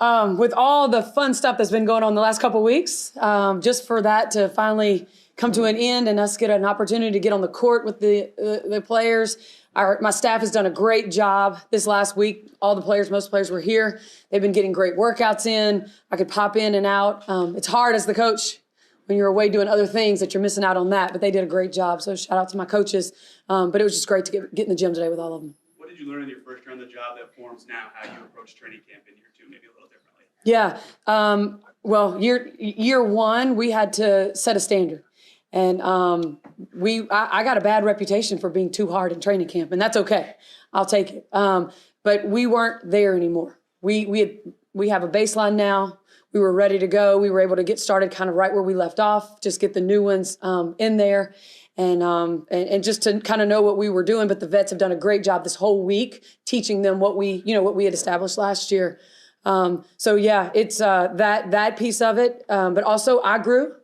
With all the fun stuff that's been going on the last couple of weeks, just for that to finally come to an end and us get an opportunity to get on the court with the players. My staff has done a great job this last week. Most players were here. They've been getting great workouts in. I could pop in and out. It's hard as the coach when you're away doing other things that you're missing out on that, but they did a great job. So shout out to my coaches. But it was just great to get in the gym today with all of them. What did you learn in your first year on the job that forms now how you approach training camp in year two, maybe a little differently? Yeah. Well, year one, we had to set a standard. And I got a bad reputation for being too hard in training camp, and that's okay. I'll take it. But we weren't there anymore. We have a baseline now. We were ready to go. We were able to get started kind of right where we left off, just get the new ones in there. And just to kind of know what we were doing. But the vets have done a great job this whole week teaching them what we had established last year. So yeah, it's that piece of it. But also I grew.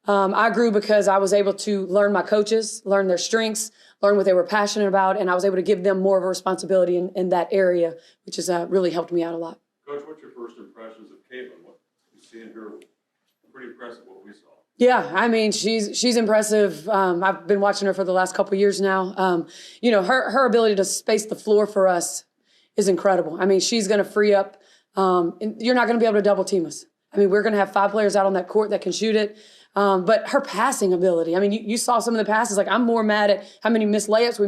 I grew because I was able to learn my coaches, learn their strengths, learn what they were passionate about, and I was able to give them more of a responsibility in that area, which has really helped me out a lot. Coach, what's your first impressions of Caitlin? What you seeing her? Pretty impressive what we saw. Yeah, I mean, she's impressive. I've been watching her for the last couple of years now. Her ability to space the floor for us is incredible. I mean, she's going to free up. You're not going to be able to double team us. I mean, we're going to have 5 players out on that court that can shoot it. But her passing ability, I mean, you saw some of the passes. Like, I'm more mad at how many missed layups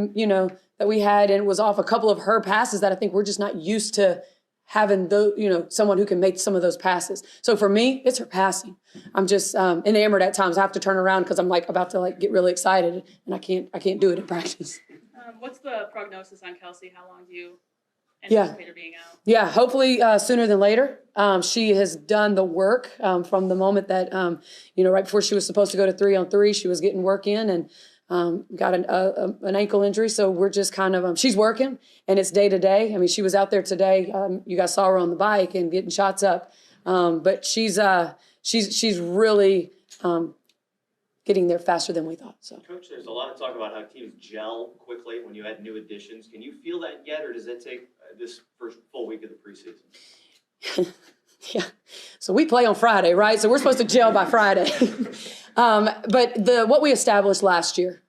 that we had, and it was off a couple of her passes that I think we're just not used to having someone who can make some of those passes. So for me, it's her passing. I'm just enamored at times. I have to turn around because I'm like about to get really excited, and I can't do it in practice. What's the prognosis on Kelsey? How long do you anticipate her being out? Yeah, hopefully sooner than later. She has done the work from the moment that, right before she was supposed to go to 3-on-3, she was getting work in and got an ankle injury. So we're just kind of, she's working and it's day to day. I mean, she was out there today. You guys saw her on the bike and getting shots up. But she's really getting there faster than we thought. So, Coach, there's a lot of talk about how teams gel quickly when you add new additions. Can you feel that yet, or does it take this first full week of the preseason? Yeah. So we play on Friday, right? So we're supposed to gel by Friday. But what we established last year,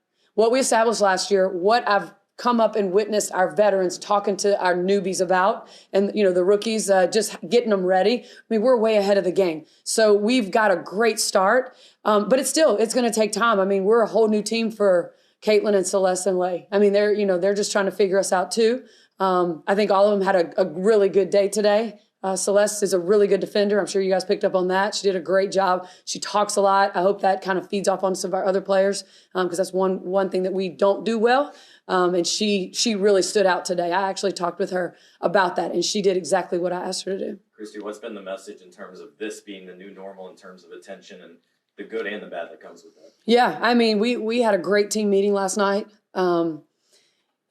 what I've come up and witnessed our veterans talking to our newbies about, and the rookies just getting them ready. I mean, we're way ahead of the game. So we've got a great start, but it's going to take time. I mean, we're a whole new team for Caitlin and Celeste and Lay. I mean, they're just trying to figure us out too. I think all of them had a really good day today. Celeste is a really good defender. I'm sure you guys picked up on that. She did a great job. She talks a lot. I hope that kind of feeds off on some of our other players because that's one thing that we don't do well. And she really stood out today. I actually talked with her about that, and she did exactly what I asked her to do. Christie, what's been the message in terms of this being the new normal in terms of attention and the good and the bad that comes with that? Yeah, I mean, we had a great team meeting last night.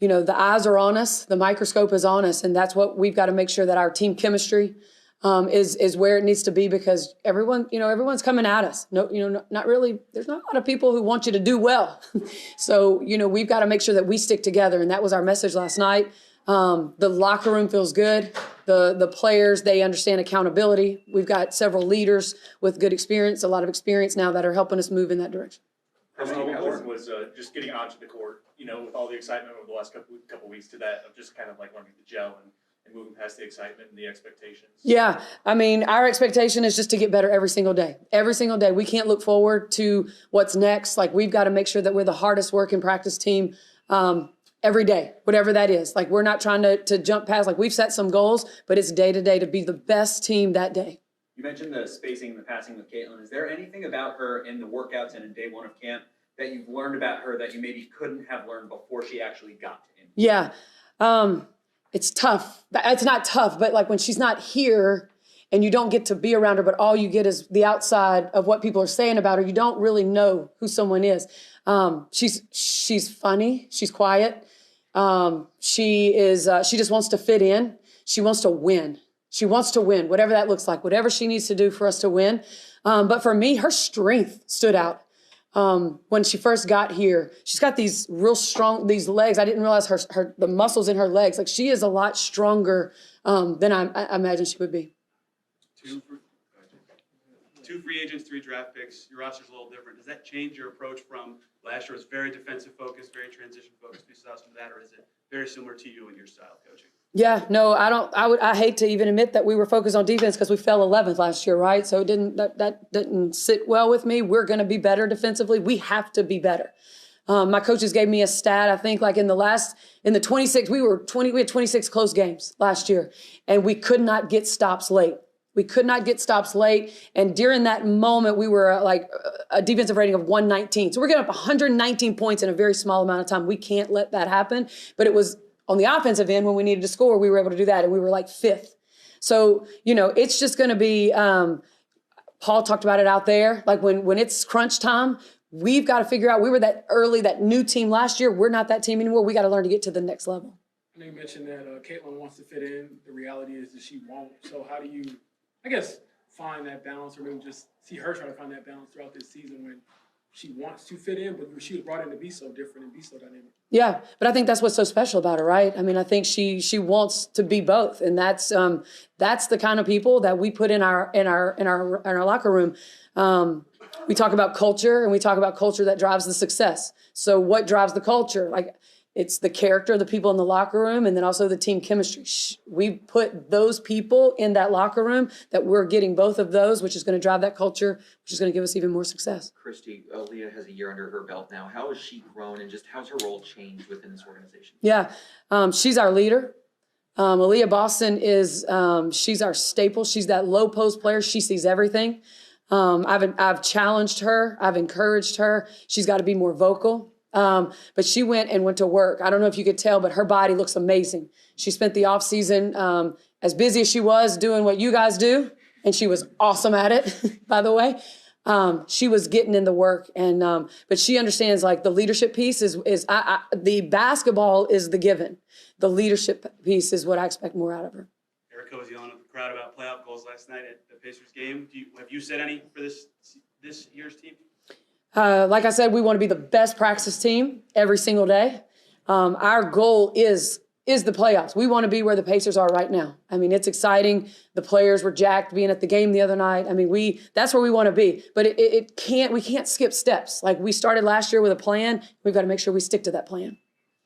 The eyes are on us, the microscope is on us, and that's what we've got to make sure that our team chemistry is where it needs to be because everyone's coming at us. Not really. There's not a lot of people who want you to do well. So, we've got to make sure that we stick together, and that was our message last night. The locker room feels good. The players, they understand accountability. We've got several leaders with good experience, a lot of experience now that are helping us move in that direction. How important was just getting onto the court, with all the excitement over the last couple weeks to that of just kind of like learning to gel and moving past the excitement and the expectations? Yeah, I mean, our expectation is just to get better every single day. Every single day. We can't look forward to what's next. Like, we've got to make sure that we're the hardest working practice team every day, whatever that is. Like, we're not trying to jump past. Like, we've set some goals, but it's day to day to be the best team that day. You mentioned the spacing and the passing with Caitlin. Is there anything about her in the workouts and in day one of camp that you've learned about her that you maybe couldn't have learned before she actually got to him? Yeah. It's tough. It's not tough, but like when she's not here and you don't get to be around her, but all you get is the outside of what people are saying about her, you don't really know who someone is. She's funny. She's quiet. She just wants to fit in. She wants to win. She wants to win, whatever that looks like, whatever she needs to do for us to win. But for me, her strength stood out. When she first got here, she's got these real strong, these legs. I didn't realize the muscles in her legs. Like, she is a lot stronger than I imagined she would be. Two free agents, 3 draft picks. Your roster's a little different. Does that change your approach from last year? Was very defensive focused, very transition focused. Do you saw some of that, or is it very similar to you and your style of coaching? Yeah, no, I don't. I hate to even admit that we were focused on defense because we fell 11th last year, right? So that didn't sit well with me. We're going to be better defensively. We have to be better. My coaches gave me a stat. I think like in the 26, we had 26 close games last year, and we could not get stops late. And during that moment, we were like a defensive rating of 119. So we're getting up 119 points in a very small amount of time. We can't let that happen. But it was on the offensive end when we needed to score, we were able to do that. And we were like 5th. So, it's just going to be, Paul talked about it out there. Like when it's crunch time, we've got to figure out, we were that new team last year. We're not that team anymore. We got to learn to get to the next level. I know you mentioned that Caitlin wants to fit in. The reality is that she won't. So how do you, I guess, find that balance, or maybe just see her try to find that balance throughout this season when she wants to fit in, but she was brought in to be so different and be so dynamic? Yeah, but I think that's what's so special about her, right? I mean, I think she wants to be both, and that's the kind of people that we put in our locker room. We talk about culture, and we talk about culture that drives the success. So what drives the culture? Like, it's the character of the people in the locker room, and then also the team chemistry. We put those people in that locker room that we're getting both of those, which is going to drive that culture, which is going to give us even more success. Christie, Aliyah has a year under her belt now. How has she grown, and just how's her role changed within this organization? Yeah, she's our leader. Aliyah Boston is, she's our staple. She's that low post player. She sees everything. I've challenged her. I've encouraged her. She's got to be more vocal. But she went to work. I don't know if you could tell, but her body looks amazing. She spent the off season as busy as she was doing what you guys do, and she was awesome at it, by the way. She was getting in the work, and but she understands like the leadership piece is the basketball is the given. The leadership piece is what I expect more out of her. Erica was yelling at the crowd about playoff goals last night at the Pacers game. Have you said any for this year's team? Like I said, we want to be the best practice team every single day. Our goal is the playoffs. We want to be where the Pacers are right now. I mean, it's exciting. The players were jacked being at the game the other night. I mean, that's where we want to be. But we can't skip steps. Like we started last year with a plan. We've got to make sure we stick to that plan.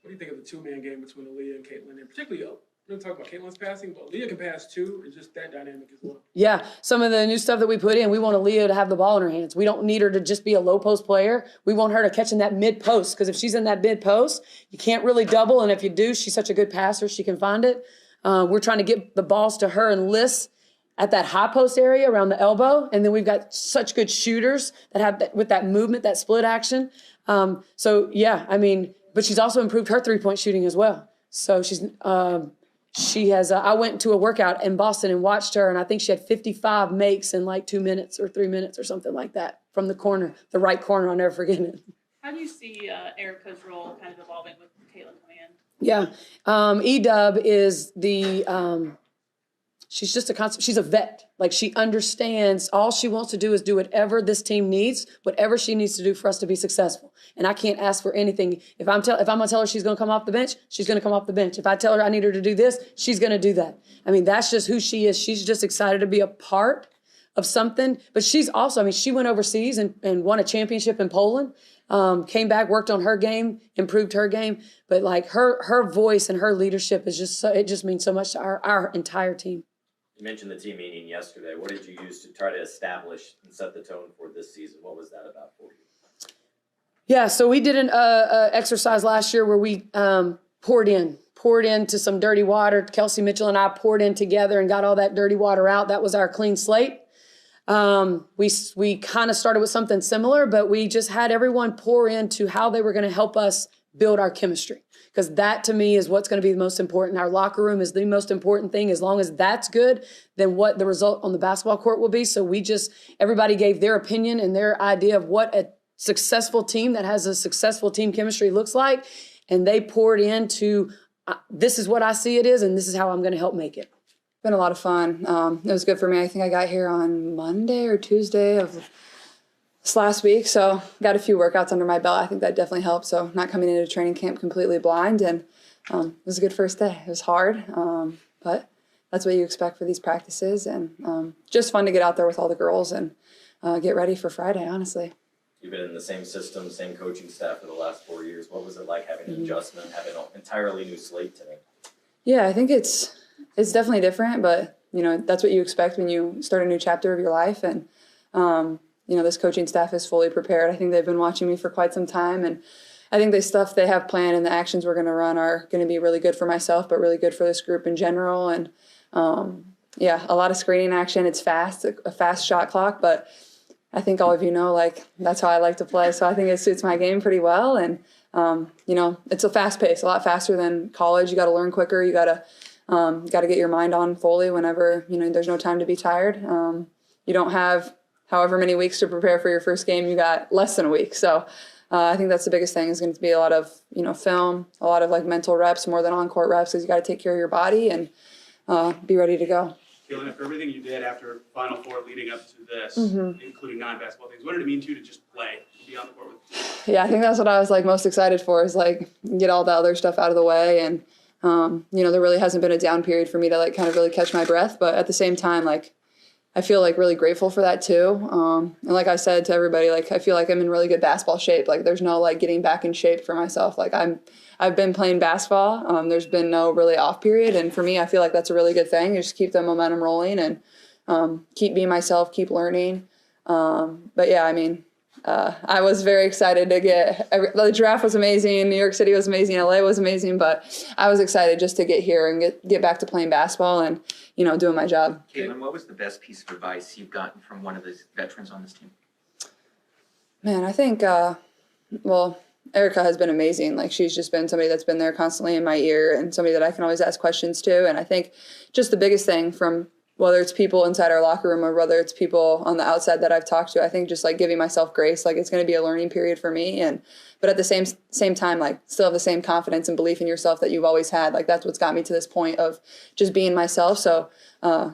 What do you think of the two-man game between Aliyah and Caitlin, and particularly we're going to talk about Caitlin's passing, but Aliyah can pass too, and just that dynamic as well. Yeah, some of the new stuff that we put in, we want Aliyah to have the ball in her hands. We don't need her to just be a low post player. We want her to catch in that mid post, because if she's in that mid post, you can't really double, and if you do, she's such a good passer, she can find it. We're trying to get the balls to her and Liz at that high post area around the elbow, and then we've got such good shooters that have with that movement, that split action. So yeah, I mean, but she's also improved her 3-point shooting as well. So she has, I went to a workout in Boston and watched her, and I think she had 55 makes in like 2 minutes or 3 minutes or something like that from the corner, the right corner. I'll never forget it. How do you see Erica's role kind of evolving with Caitlin coming in? Yeah. E-Dub is she's just a concept. She's a vet. Like, she understands all she wants to do is do whatever this team needs, whatever she needs to do for us to be successful. And I can't ask for anything. If I'm going to tell her she's going to come off the bench, she's going to come off the bench. If I tell her I need her to do this, she's going to do that. I mean, that's just who she is. She's just excited to be a part of something. But she's also, I mean, she went overseas and won a championship in Poland, came back, worked on her game, improved her game. But like her voice and her leadership is just so, it just means so much to our entire team. You mentioned the team meeting yesterday. What did you use to try to establish and set the tone for this season? What was that about for you? Yeah, so we did an exercise last year where we poured into some dirty water. Kelsey Mitchell and I poured in together and got all that dirty water out. That was our clean slate. We kind of started with something similar, but we just had everyone pour into how they were going to help us build our chemistry. Because that, to me, is what's going to be the most important. Our locker room is the most important thing. As long as that's good, then what the result on the basketball court will be. So everybody gave their opinion and their idea of what a successful team that has a successful team chemistry looks like. And they poured into, this is what I see it is, and this is how I'm going to help make it. Been a lot of fun. It was good for me. I think I got here on Monday or Tuesday of this last week, so got a few workouts under my belt. I think that definitely helped. So not coming into training camp completely blind, and it was a good first day. It was hard, but that's what you expect for these practices, and just fun to get out there with all the girls and get ready for Friday, honestly. You've been in the same system, same coaching staff for the last 4 years. What was it like having an adjustment, having an entirely new slate today? Yeah, I think it's definitely different, but that's what you expect when you start a new chapter of your life. And this coaching staff is fully prepared. I think they've been watching me for quite some time, and I think the stuff they have planned and the actions we're going to run are going to be really good for myself, but really good for this group in general. And a lot of screening action. It's fast, a fast shot clock, but I think all of that's how I like to play. So I think it suits my game pretty well. And, it's a fast pace, a lot faster than college. You got to learn quicker. You got to get your mind on fully whenever, there's no time to be tired. You don't have however many weeks to prepare for your first game. You got less than a week. So I think that's the biggest thing is going to be a lot of, film, a lot of mental reps more than on-court reps because you got to take care of your body and be ready to go. Caitlin, for everything you did after Final Four leading up to this, including non-basketball things, what did it mean to you to just play, be on the court with the team? Yeah, I think that's what I was most excited for is get all the other stuff out of the way. And, there really hasn't been a down period for me to kind of really catch my breath. But at the same time, I feel really grateful for that too. And like I said to everybody, I feel like I'm in really good basketball shape. There's no getting back in shape for myself. I've been playing basketball. There's been no really off period. And for me, I feel like that's a really good thing. You just keep the momentum rolling and keep being myself, keep learning. But yeah, I was very excited to the draft was amazing. New York City was amazing. LA was amazing, but I was excited just to get here and get back to playing basketball and, doing my job. Caitlin, what was the best piece of advice you've gotten from one of the veterans on this team? Man, I think, Erica has been amazing. She's just been somebody that's been there constantly in my ear and somebody that I can always ask questions to. And I think just the biggest thing from whether it's people inside our locker room or whether it's people on the outside that I've talked to, I think just giving myself grace, it's going to be a learning period for me. But at the same time, still have the same confidence and belief in yourself that you've always had. That's what's got me to this point of just being myself. So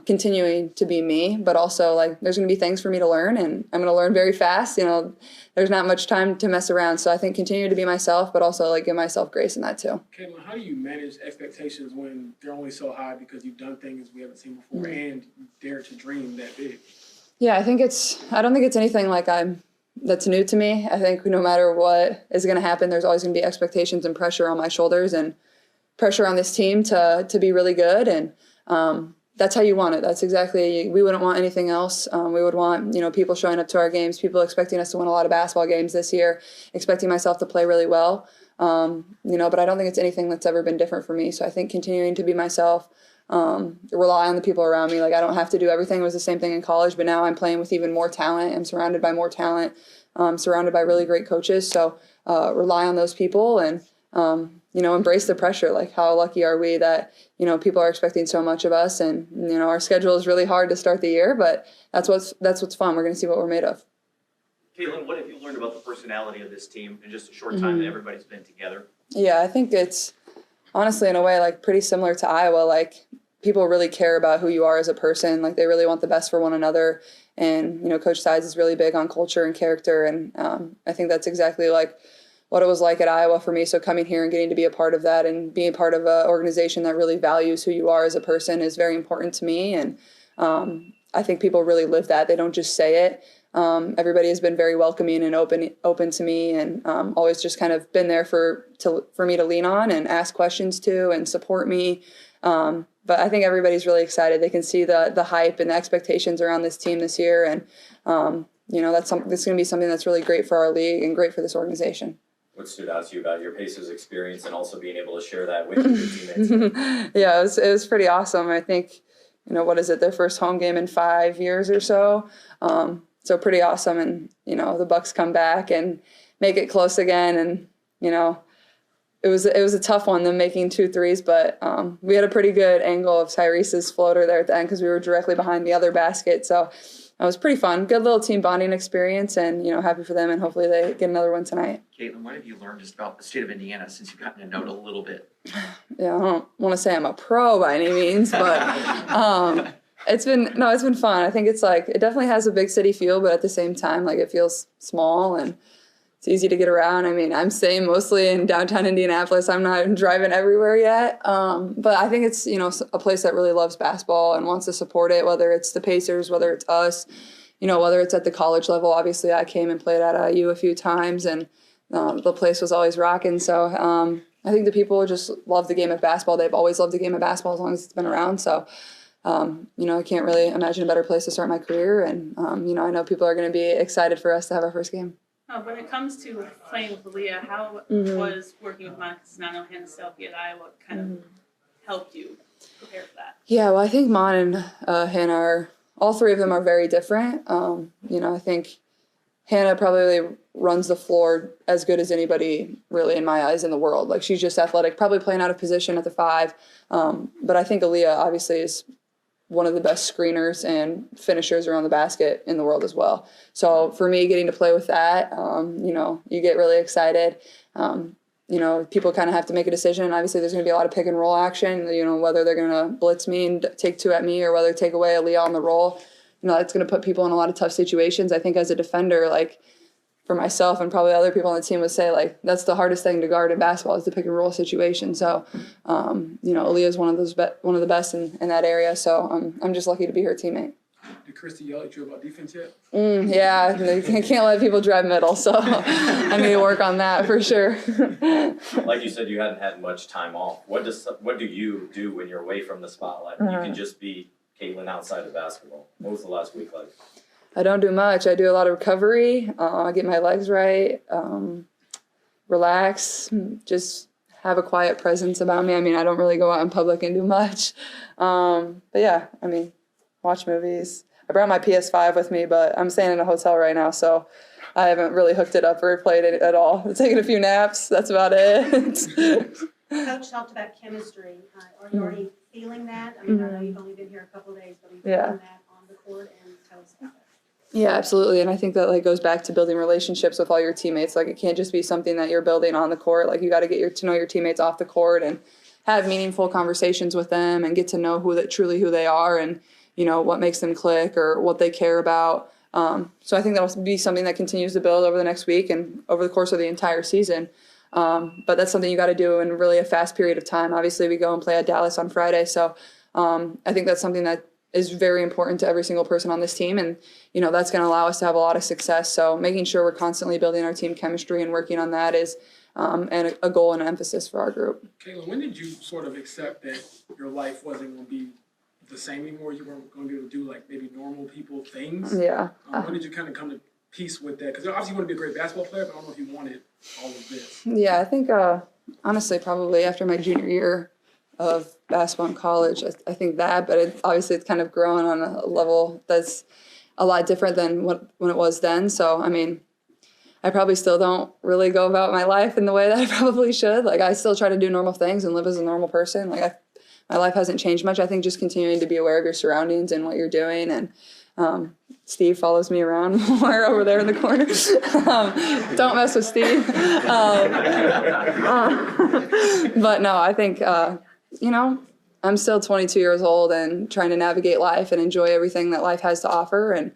continuing to be me, but also there's going to be things for me to learn and I'm going to learn very fast. There's not much time to mess around. So I think continue to be myself, but also give myself grace in that too. Caitlin, how do you manage expectations when they're only so high because you've done things we haven't seen before and you dare to dream that big? Yeah, I don't think it's anything that's new to me. I think no matter what is going to happen, there's always going to be expectations and pressure on my shoulders and pressure on this team to be really good. And that's how you want it. That's exactly, we wouldn't want anything else. We would want, people showing up to our games, people expecting us to win a lot of basketball games this year, expecting myself to play really well. But I don't think it's anything that's ever been different for me. So I think continuing to be myself, rely on the people around me. I don't have to do everything. It was the same thing in college, but now I'm playing with even more talent. I'm surrounded by more talent, surrounded by really great coaches. So rely on those people and, embrace the pressure. How lucky are we that, people are expecting so much of us and, our schedule is really hard to start the year, but that's what's fun. We're going to see what we're made of. Caitlin, what have you learned about the personality of this team in just a short time that everybody's been together? Yeah, I think it's honestly in a way pretty similar to Iowa. People really care about who you are as a person. They really want the best for one another. And, Coach Sides is really big on culture and character. And I think that's exactly what it was like at Iowa for me. So coming here and getting to be a part of that and being part of an organization that really values who you are as a person is very important to me. And I think people really live that. They don't just say it. Everybody has been very welcoming and open to me and always just kind of been there for me to lean on and ask questions to and support me. But I think everybody's really excited. They can see the hype and the expectations around this team this year. And, that's going to be something that's really great for our league and great for this organization. What stood out to you about your Pacers experience and also being able to share that with your teammates? Yeah, it was pretty awesome. I think, their first home game in 5 years or so. So pretty awesome. And, the Bucks come back and make it close again. And, it was a tough one, them making 2 threes, but we had a pretty good angle of Tyrese's floater there at the end because we were directly behind the other basket. So it was pretty fun. Good little team bonding experience and, happy for them and hopefully they get another one tonight. Caitlin, what have you learned just about the state of Indiana since you've gotten to know it a little bit? Yeah, I don't want to say I'm a pro by any means, but it's been fun. I think it's it definitely has a big city feel, but at the same time, it feels small and it's easy to get around. I mean, I'm staying mostly in downtown Indianapolis. I'm not driving everywhere yet. But I think it's, a place that really loves basketball and wants to support it, whether it's the Pacers, whether it's us, whether it's at the college level. Obviously, I came and played at IU a few times, and the place was always rocking. So I think the people just love the game of basketball. They've always loved the game of basketball as long as it's been around. So, I can't really imagine a better place to start my career. And, I know people are going to be excited for us to have our first game. When it comes to playing with Aliyah, how was working with Monica Sinano and Selfie at Iowa kind of helped you prepare for that? Yeah, well, I think Mon and Hannah all three of them are very different. I think Hannah probably runs the floor as good as anybody really in my eyes in the world. Like, she's just athletic, probably playing out of position at the 5. But I think Aliyah obviously is one of the best screeners and finishers around the basket in the world as well. So for me, getting to play with that, you get really excited. People kind of have to make a decision. Obviously, there's going to be a lot of pick and roll action, whether they're going to blitz me and take 2 at me or whether take away Aliyah on the roll. It's going to put people in a lot of tough situations. I think as a defender, like, for myself and probably other people on the team would say, like, that's the hardest thing to guard in basketball is the pick and roll situation. So, Aliyah is one of the best in that area. So I'm just lucky to be her teammate. Did Christie yell at you about defense yet? Yeah, I can't let people drive middle, so I need to work on that for sure. Like you said, you hadn't had much time off. What do you do when you're away from the spotlight? You can just be Caitlin outside of basketball. What was the last week like? I don't do much. I do a lot of recovery. I get my legs right, relax, just have a quiet presence about me. I mean, I don't really go out in public and do much. But yeah, watch movies. I brought my PS5 with me, but I'm staying in a hotel right now, so I haven't really hooked it up or played it at all. I'm taking a few naps. That's about it. Coach talked about chemistry. Are you already feeling that? I know you've only been here a couple of days, but are you feeling that on the court? And tell us about that. Yeah, absolutely. And I think that goes back to building relationships with all your teammates. It can't just be something that you're building on the court. You got to get to know your teammates off the court and have meaningful conversations with them and get to know who they are and, what makes them click or what they care about. So I think that'll be something that continues to build over the next week and over the course of the entire season. But that's something you got to do in really a fast period of time. Obviously, we go and play at Dallas on Friday. So I think that's something that is very important to every single person on this team. And, that's going to allow us to have a lot of success. So making sure we're constantly building our team chemistry and working on that is and a goal and an emphasis for our group. Kayla, when did you sort of accept that your life wasn't going to be the same anymore? You weren't going to be able to do maybe normal people things? Yeah. When did you kind of come to peace with that? Because obviously you want to be a great basketball player, but I don't know if you wanted all of this. Yeah, I think honestly probably after my junior year of basketball in college, I think that, but obviously it's kind of grown on a level that's a lot different than when it was then. So, I probably still don't really go about my life in the way that I probably should. I still try to do normal things and live as a normal person. My life hasn't changed much. I think just continuing to be aware of your surroundings and what you're doing. And Steve follows me around more over there in the corner. Don't mess with Steve. But no, I think, I'm still 22 years old and trying to navigate life and enjoy everything that life has to offer and,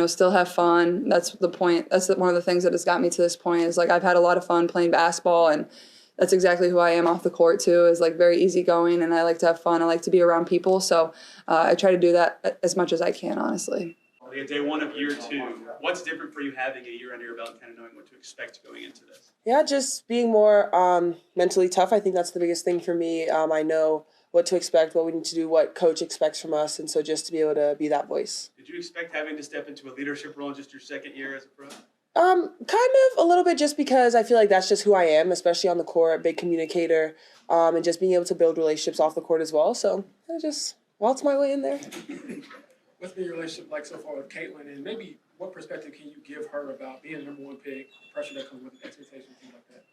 still have fun. That's the point. That's one of the things that has got me to this point is I've had a lot of fun playing basketball, and that's exactly who I am off the court too, is very easygoing, and I like to have fun. I like to be around people. So I try to do that as much as I can, honestly. Day 1 of year 2, what's different for you having a year under your belt and kind of knowing what to expect going into this? Yeah, just being more mentally tough. I think that's the biggest thing for me. I know what to expect, what we need to do, what coach expects from us, and so just to be able to be that voice. Did you expect having to step into a leadership role in just your second year as a pro? Kind of a little bit, just because I feel like that's just who I am, especially on the court, big communicator, and just being able to build relationships off the court as well. So I just waltzed my way in there. What's been your relationship like so far with Caitlin, and maybe what perspective can you give her about being the number 1 pick, pressure that comes with expectations, things like that?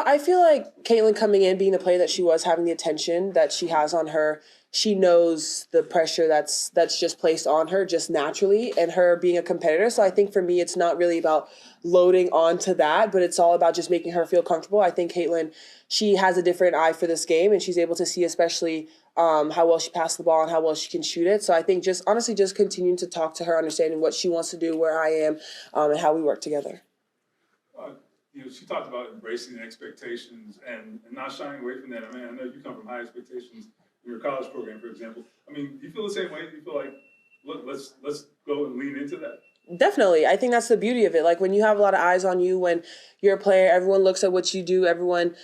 I feel like Caitlin coming in, being the player that she was, having the attention that she has on her, she knows the pressure that's just placed on her just naturally, and her being a competitor. So I think for me, it's not really about loading onto that, but it's all about just making her feel comfortable. I think Caitlin, she has a different eye for this game, and she's able to see especially how well she passed the ball and how well she can shoot it. So I think just honestly just continuing to talk to her, understanding what she wants to do, where I am, and how we work together. she talked about embracing the expectations and not shying away from that. I mean, I know you come from high expectations in your college program, for example. I mean, do you feel the same way? Do you feel like, look, let's go and lean into that? Definitely. I think that's the beauty of it. Like when you have a lot of eyes on you, when you're a player, everyone looks at what you do, everyone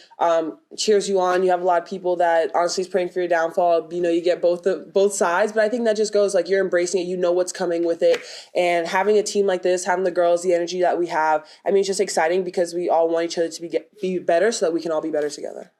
cheers you on. You have a lot of people that honestly is praying for your downfall. You get both sides, but I think that just goes like you're embracing it. You know what's coming with it. And having a team like this, having the girls, the energy that we have, I mean, it's just exciting because we all want each other to be better so that we can all be better together.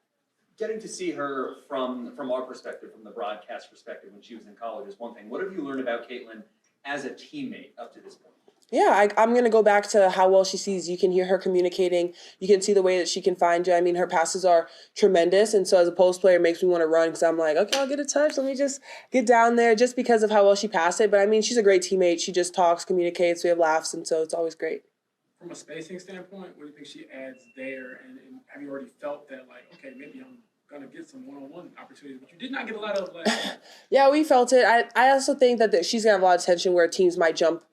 Getting to see her from our perspective, from the broadcast perspective when she was in college is one thing. What have you learned about Caitlin as a teammate up to this point? Yeah, I'm going to go back to how well she sees. You can hear her communicating. You can see the way that she can find you. I mean, her passes are tremendous. And so as a post player, it makes me want to run because I'm like, okay, I'll get a touch. Let me just get down there just because of how well she passed it. But I mean, she's a great teammate. She just talks, communicates. We have laughs. And so it's always great. From a spacing standpoint, what do you think she adds there? And have you already felt that, like, okay, maybe I'm going to get some one-on-one opportunities, but you did not get a lot of last year? Yeah, we felt it. I also think that she's going to have a lot of tension where teams might jump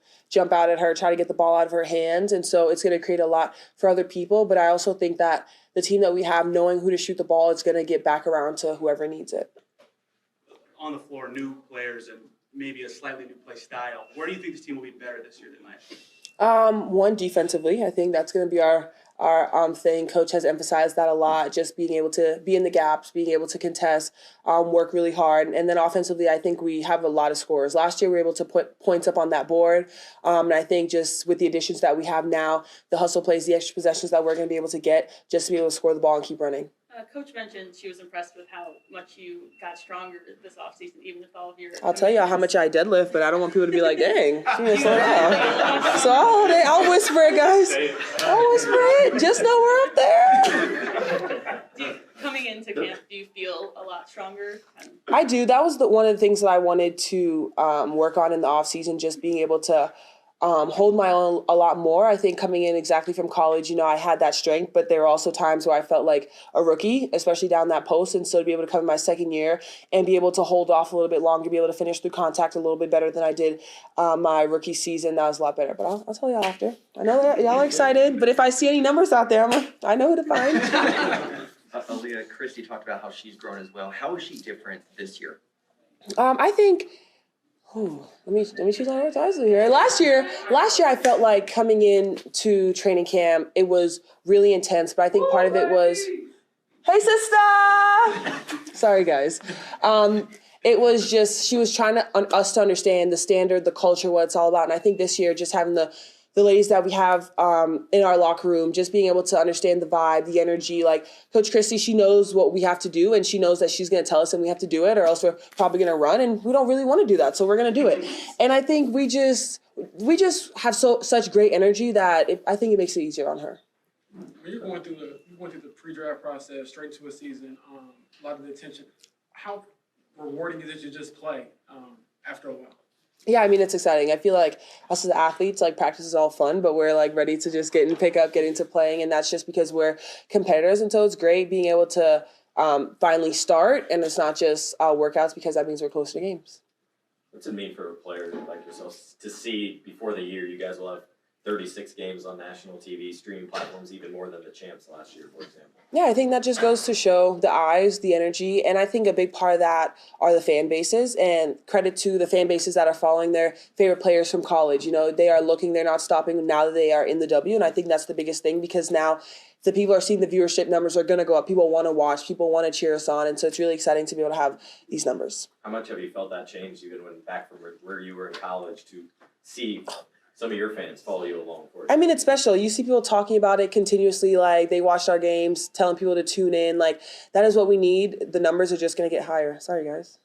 out at her, try to get the ball out of her hands. And so it's going to create a lot for other people. But I also think that the team that we have, knowing who to shoot the ball, is going to get back around to whoever needs it. On the floor, new players and maybe a slightly new play style. Where do you think this team will be better this year than last year? One, defensively. I think that's going to be our thing. Coach has emphasized that a lot, just being able to be in the gaps, being able to contest, work really hard. And then offensively, I think we have a lot of scores. Last year, we were able to put points up on that board. And I think just with the additions that we have now, the hustle plays, the extra possessions that we're going to be able to get, just to be able to score the ball and keep running. Coach mentioned she was impressed with how much you got stronger this offseason, even with all of your... I'll tell you how much I deadlift, but I don't want people to be like, dang, she was so loud. So I'll whisper it, guys. I'll whisper it. Just know we're up there. Coming into camp, do you feel a lot stronger? I do. That was one of the things that I wanted to work on in the off season, just being able to hold my own a lot more. I think coming in exactly from college, I had that strength, but there were also times where I felt like a rookie, especially down that post. And so to be able to come in my second year and be able to hold off a little bit longer, be able to finish through contact a little bit better than I did my rookie season, that was a lot better. But I'll tell y'all after. I know that y'all are excited, but if I see any numbers out there, I know who to find. Aliyah, Christie talked about how she's grown as well. How is she different this year? I think. Let me choose my words wisely here. Last year, I felt like coming in to training camp, it was really intense. But I think part of it was, hey sister, sorry guys. It was just she was trying us to understand the standard, the culture, what it's all about. And I think this year, just having the ladies that we have in our locker room, just being able to understand the vibe, the energy. Like Coach Christie, she knows what we have to do, and she knows that she's going to tell us and we have to do it, or else we're probably going to run, and we don't really want to do that, so we're going to do it. And I think we just have such great energy that I think it makes it easier on her. When you're going through the pre-draft process, straight to a season, a lot of the attention, how rewarding is it to just play after a while? Yeah, I mean, it's exciting. I feel like us as athletes, like practice is all fun, but we're like ready to just get into playing. And that's just because we're competitors. And so it's great being able to finally start. And it's not just workouts, because that means we're close to games. What's it mean for a player like yourself to see before the year, you guys will have 36 games on national TV, streaming platforms, even more than the champs last year, for example? Yeah, I think that just goes to show the eyes, the energy, and I think a big part of that are the fan bases, and credit to the fan bases that are following their favorite players from college. They are looking, they're not stopping now that they are in the W, and I think that's the biggest thing, because now the people are seeing the viewership numbers are going to go up. People want to watch, people want to cheer us on, and so it's really exciting to be able to have these numbers. How much have you felt that change, even when back from where you were in college, to see some of your fans follow you along for it? I mean, it's special. You see people talking about it continuously, like they watched our games, telling people to tune in. Like, that is what we need. The numbers are just going to get higher. Sorry, guys.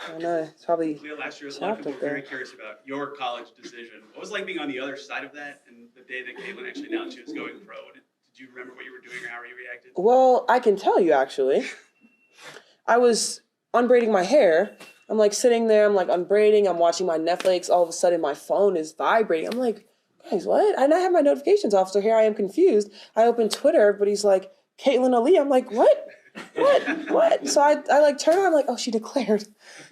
I know, it's probably... Last year, a lot of people were very curious about your college decision. What was it like being on the other side of that, and the day that Caitlin actually announced she was going pro? Did you remember what you were doing or how you reacted? Well, I can tell you, actually. I was unbraiding my hair. I'm like sitting there, I'm like unbraiding, I'm watching my Netflix, all of a sudden my phone is vibrating. I'm like, guys, what? And I have my notifications off, so here I am confused. I open Twitter, everybody's like, Caitlin Aliyah. I'm like, what? What? So I like turn around, I'm like, oh, she declared.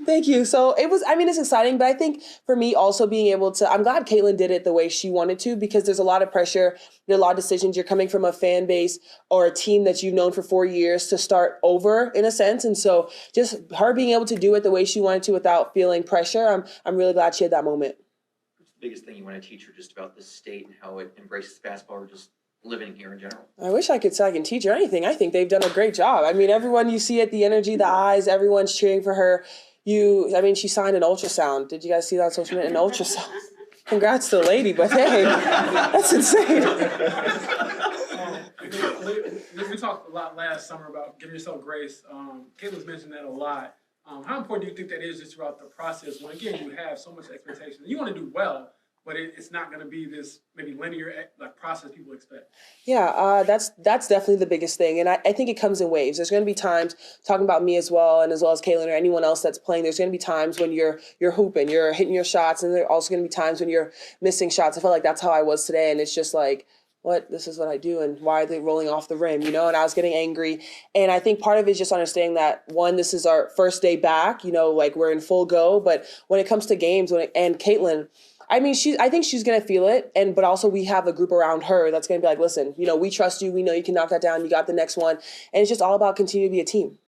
Thank you. So it was, I mean, it's exciting, but I think for me also being able to, I'm glad Caitlin did it the way she wanted to, because there's a lot of pressure. There are a lot of decisions. You're coming from a fan base or a team that you've known for 4 years to start over in a sense. And so just her being able to do it the way she wanted to without feeling pressure, I'm really glad she had that moment. What's the biggest thing you want to teach her just about the state and how it embraces basketball, or just living here in general? I wish I could say I can teach her anything. I think they've done a great job. I mean, everyone you see it, the energy, the eyes, everyone's cheering for her. She signed an ultrasound. Did you guys see that on social media? An ultrasound. Congrats to the lady, but hey, that's insane. We talked a lot last summer about giving yourself grace. Caitlin's mentioned that a lot. How important do you think that is just throughout the process when, again, you have so much expectation? You want to do well, but it's not going to be this maybe linear process people expect. Yeah, that's definitely the biggest thing. And I think it comes in waves. There's going to be times, talking about me as well, and as well as Caitlin or anyone else that's playing, there's going to be times when you're hooping, you're hitting your shots, and there are also going to be times when you're missing shots. I felt like that's how I was today, and it's just like, this is what I do, and why are they rolling off the rim, and I was getting angry. And I think part of it is just understanding that, one, this is our first day back, like we're in full go, but when it comes to games, and Caitlin, I mean, I think she's going to feel it, but also we have a group around her that's going to be like, listen, we trust you, we know you can knock that down, you got the next one, and it's just all about continuing to be a team.